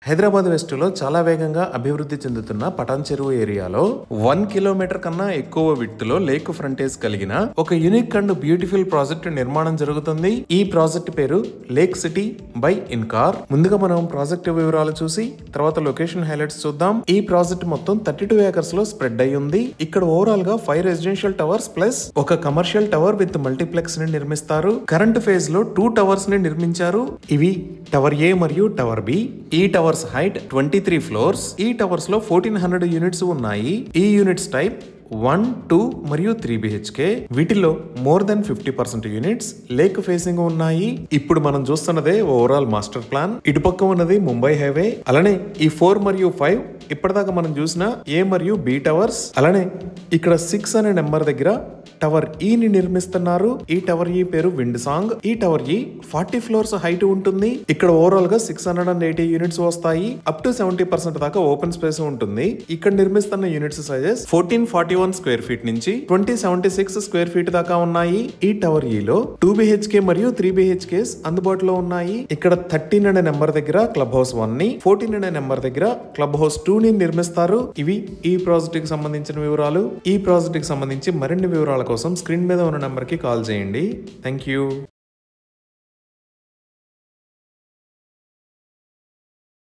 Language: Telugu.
హైదరాబాద్ వెస్ట్ లో చాలా వేగంగా అభివృద్ధి చెందుతున్న పటాన్ చెరువు ఏరియాలో 1 కిలోమీటర్ కన్నా ఎక్కువ విడ్త్ లో లేక్ ఫ్రంటేజ్ కలిగిన ఒక యూనిక్ అండ్ బ్యూటిఫుల్ ప్రాజెక్ట్ నిర్మాణం జరుగుతుంది. ఈ ప్రాజెక్ట్ పేరు లేక్ సిటీ బై ఇన్కార్. ముందుగా మనం ప్రాజెక్ట్ వివరాలు చూసి తర్వాత లొకేషన్ హైలైట్స్ చూద్దాం. ఈ ప్రాజెక్ట్ మొత్తం 32 ఏకర్స్ లో స్ప్రెడ్ అయి ఉంది. ఇక్కడ ఓవరాల్ గా 5 రెసిడెన్షియల్ టవర్స్ ప్లస్ ఒక కమర్షియల్ టవర్ విత్ మల్టీప్లెక్స్ ని నిర్మిస్తారు. కరెంట్ ఫేజ్ లో 2 టవర్స్ ని నిర్మించారు. ఇవి టవర్ ఏ మరియు టవర్ బి. ఈ టవర్స్ హైట్ 23 ఫ్లోర్స్. ఈ టవర్స్ లో 1400 యూనిట్స్ ఉన్నాయి. ఈ యూనిట్స్ టైప్ 1, 2 మరియు 3 బిహెచ్కే. వీటిలో more than 50% units lake facing ఉన్నాయి. ఇప్పుడు మనం చూస్తున్నదే ఓవరాల్ మాస్టర్ ప్లాన్. ఇటుపక్క ఉన్నది ముంబై హైవే. అలానే ఈ 4 మరియు 5 ఇప్పటిదాకా మనం చూసిన ఏ మరియు బి టవర్స్. అలానే ఇక్కడ 6 అనే నెంబర్ దగ్గర టవర్ ఈ ని నిర్మిస్తున్నారు. ఈ టవర్ ఈ పేరు విండ్ సాంగ్. ఈ టవర్ ఈ 40 ఫ్లోర్స్ హైట్ ఉంటుంది. ఇక్కడ ఓవరాల్ గా 680 యూనిట్స్ వస్తాయి. అప్ టు 70% దాకా ఓపెన్ స్పేస్ ఉంటుంది. ఇక్కడ నిర్మిస్తున్న యూనిట్స్ సైజెస్ 1441 స్క్వేర్ ఫీట్ నుంచి 2076 స్క్వేర్ ఫీట్ దాకా ఉన్నాయి. ఈ టవర్ ఈ లో 2 బిహెచ్కే మరియు 3 బిహెచ్కేస్ అందుబాటులో ఉన్నాయి. ఇక్కడ 13 అనే నెంబర్ దగ్గర క్లబ్ హౌస్ 1 ని, 14 అనే నెంబర్ దగ్గర క్లబ్ హౌస్ 2 ని నిర్మిస్తారు. ఇవి ఈ ప్రాజెక్ట్ కి సంబంధించిన వివరాలు. ఈ ప్రాజెక్ట్ కి సంబంధించి మరిన్ని వివరాల కోసం స్క్రీన్ మీద ఉన్న నెంబర్ కి కాల్ చేయండి. Thank you.